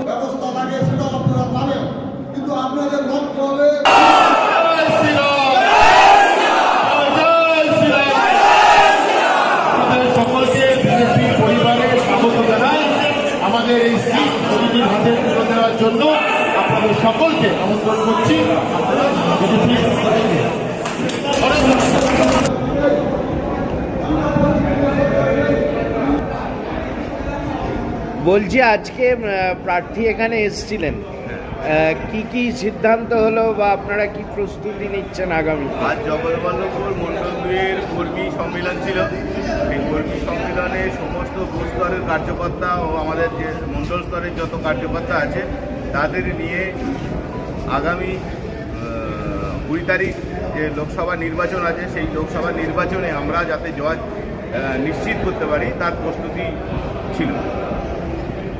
ব্যবস্থা লাগে সেটাও আপনারা পাবেন, কিন্তু আপনাদের লক্ষ্য হবে সকলকে বিজেপি পরিবারে স্বাগত জানাই। আমাদের এই সিট মোদীজির হাতে তুলে দেওয়ার জন্য আপনাদের সকলকে আমন্ত্রণ করছি। বলছি আজকে প্রার্থী এখানে এসেছিলেন, কি কি সিদ্ধান্ত হলো বা আপনারা কি প্রস্তুতি নিচ্ছেন আগামী? আজ জগৎবল্লভপুর মণ্ডল 2-এর কর্মী সম্মেলন ছিল। এই কর্মী সম্মেলনে সমস্ত বুথ স্তরের কার্যকর্তা ও আমাদের যে মণ্ডল স্তরের যত কার্যকর্তা আছে তাদের নিয়ে আগামী 20 তারিখ যে লোকসভা নির্বাচন আছে সেই লোকসভা নির্বাচনে আমরা যাতে জয় নিশ্চিত করতে পারি তার প্রস্তুতি ছিল।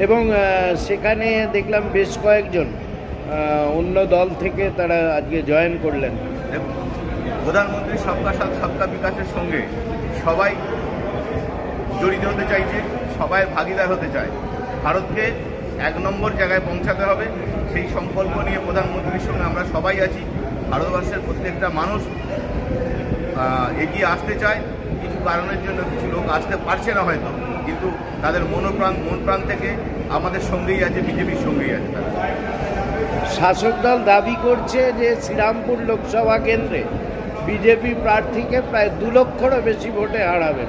এবং সেখানে দেখলাম বেশ কয়েকজন অন্য দল থেকে তারা আজকে জয়েন করলেন। প্রধানমন্ত্রী সবকা সাথ সবকা বিকাশের সঙ্গে সবাই জড়িত হতে চাইছে, সবাই ভাগিদার হতে চায়। ভারতকে 1 নম্বর জায়গায় পৌঁছাতে হবে, সেই সংকল্প নিয়ে প্রধানমন্ত্রীর সঙ্গে আমরা সবাই আছি। ভারতবর্ষের প্রত্যেকটা মানুষ এগিয়ে আসতে চায়। কিছু কারণের জন্য কিছু লোক আসতে পারছে না হয়তো, কিন্তু তাদের মন প্রাণ থেকে আমাদের সঙ্গেই আছে, বিজেপির সঙ্গেই আছে। শাসক দল দাবি করছে যে শ্রীরামপুর লোকসভা কেন্দ্রে বিজেপি প্রার্থীকে প্রায় 2 লক্ষেরও বেশি ভোটে হারাবেন।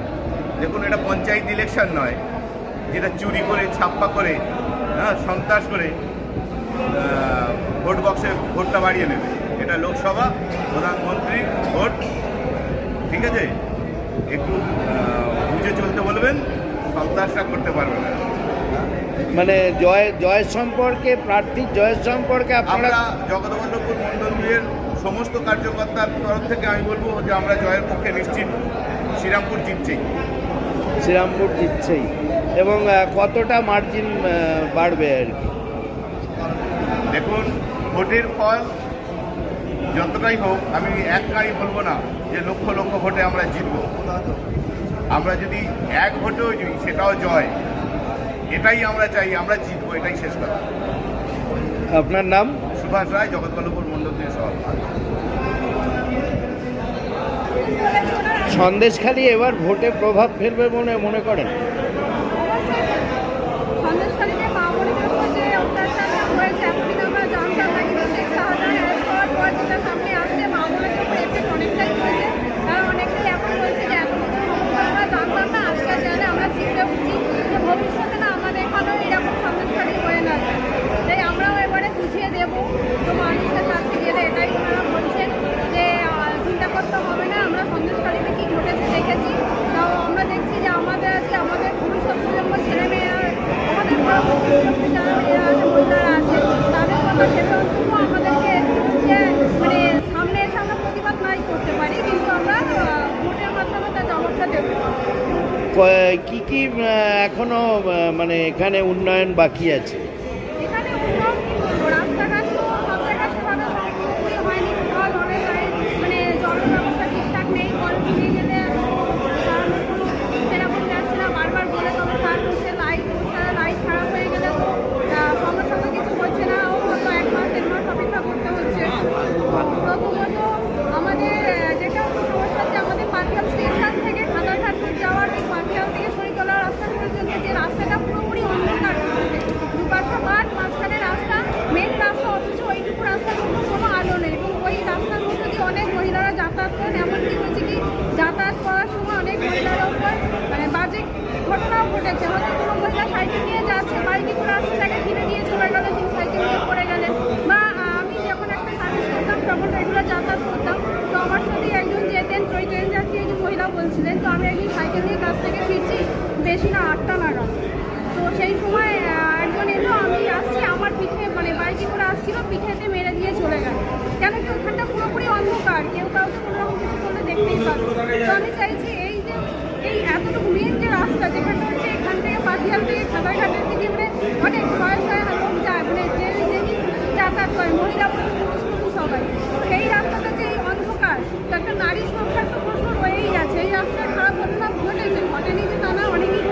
দেখুন, এটা পঞ্চায়েত ইলেকশন নয় যেটা চুরি করে ছাপ্পা করে সন্ত্রাস করে ভোট বক্সে ভোটটা বাড়িয়ে নেবে। এটা লোকসভা প্রধানমন্ত্রী ভোট, ঠিক আছে? একটু বুঝে চলতে বলবেন, সন্ত্রাসটা করতে পারবে না। মানে জয় সম্পর্কে, প্রার্থীর জয় সম্পর্কে আমরা জগৎবল্লভপুর মণ্ডল 2-এর সমস্ত কার্যকর্তার তরফ থেকে আমি বলবো যে আমরা জয়ের পক্ষে নিশ্চিত। শ্রীরামপুর জিতছেই। এবং কতটা মার্জিন বাড়বে আর কি? দেখুন, ভোটের ফল যতটাই হোক, আমি একটাই বলবো না যে লক্ষ লক্ষ ভোটে আমরা জিতব। আমরা যদি 1 ভোটেও জিতি সেটাও জয়, এটাই আমরা চাই। আমরা জিতবো, এটাই শেষ কথা। আপনার নাম? সুভাষ রায়, জগৎবল্লভপুর মণ্ডল 2 সভাপতি। সন্দেশখালী এবার ভোটে প্রভাব ফেলবে মনে করেন? ভবিষ্যতে না আমাদের এখানেও এরকম সন্দেশখালী হয়ে না যায়, তাই আমরাও এবারে বুঝিয়ে দেবো। তো মানুষের কাছে গেলে এটাই ওনারা বলছেন যে চিন্তা করতে হবে না, আমরা সন্দেশখালীতে কী ঘটেছে দেখেছি। তাও আমরা দেখছি যে আমাদের আছে, আমাদের ভবিষ্যৎ প্রজন্ম ছেলেমেয়েরা, আমাদের পরবর্তী প্রজন্মের যারা মেয়েরা আছে, মহিলারা আছে, তাদের কথা ভেবে অন্তত আমাদেরকে মানে সামনে এসে আমরা প্রতিবাদ নাই করতে পারি, কিন্তু আমরা ভোটের মাধ্যমে তার জবাবটা দেবো। কি কি এখনো মানে এখানে উন্নয়ন বাকি আছে? এখানে উন্নয়ন কি বলবো, রাস্তাঘাট তো সব জায়গায় সেভাবে পুরোপুরি হয়নি। জল অনেক মানে জলের ব্যবস্থা ঠিকঠাক নেই। কল ফুরিয়ে গেলে সারানোর কোনো সেরকম যাচ্ছে না, বারবার বলে তবে তার হচ্ছে লাইট খারাপ হয়ে গেলে তো সঙ্গে সঙ্গে কিছু হচ্ছে না, ও হয়তো 1 মাস 1.5 মাস অপেক্ষা করতে হচ্ছে। প্রথমত আমাদের যেটা সমস্যা হচ্ছে, আমাদের পাটিয়াল স্টেশন থেকে খাদারঘাট যাওয়ার এই পাটিয়াল থেকে শরীরতলা রাস্তা পর্যন্ত যে রাস্তাটা পুরোপুরি অন্ধকার, দুপাশে মাঠ, মাঝখানে রাস্তা, মেন রাস্তা, অথচ ওইটুকু রাস্তার মধ্যে কোনো আলো নেই। এবং ওই রাস্তার মধ্যে দিয়ে অনেক মহিলারা যাতায়াত করেন, এমনকি হচ্ছে কি যাতায়াত করার সময় অনেক মহিলার ওপর মানে বাজে ঘটনাও ঘটেছে। হয়তো কোনো মহিলা সাইকেল নিয়ে যাচ্ছে, বাইকে করে আসছে, তাকে কিনে দিয়ে চলে গেলে, তিনি সাইকেল নিয়ে পড়ে গেলেন। বা আমি যখন একটা সার্ভিস করতাম তখন রেগুলার যাতায়াত করতাম, তো আমার সাথে একজন যেতেন, ওই ট্রেন যাত্রী একজন মহিলা বলছিলেন, তো আমি একদিন সাইকেল নিয়ে কাছ থেকে ফিরছি, বেশি না 8টা নাগাদ। তো সেই সময় একজন এলো, আমি আসছি, আমার পিঠে মানে বাইকে করে আসছিল, পিঠেতে মেরে দিয়ে চলে গেল। কেন কি ওখানটা পুরোপুরি অন্ধকার, কেউ কাউকে কোনো রকম কিছু করলে দেখতেই পারবে। তো আমি চাইছি এই এতটুকু মেন যে রাস্তা, যেখানটা হচ্ছে এখান থেকে পাটিয়াল থেকে খাদারঘাটের দিকে মানে অনেক ছয় লোক যায়, মানে যে যাতায়াত করে, মহিলা পুরুষ সবাই, সেই রাস্তাটা যে এই অন্ধকার, তো একটা নারী সংখ্যার তো প্রশ্ন রয়েই আছে। এই রাস্তায় খারাপ ঘটনা ঘটেনি যে তা না, অনেকেই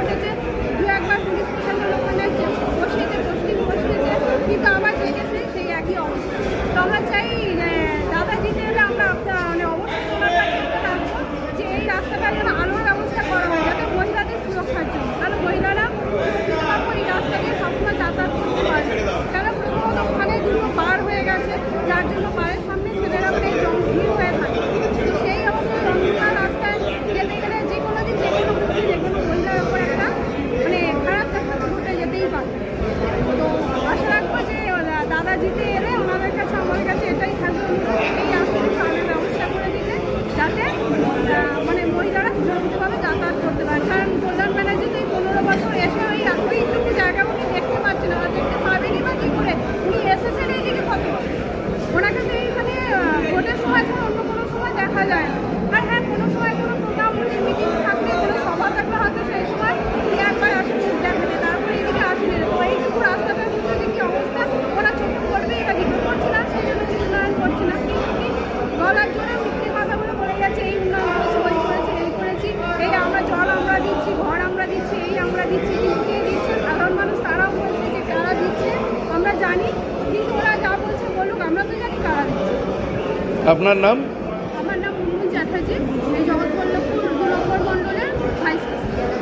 আপনার নাম? আমার নাম মুন্নু চ্যাটার্জি, এই জগৎবল্লভপুর 2 নম্বর মণ্ডলের ভাইস প্রেসিডেন্ট।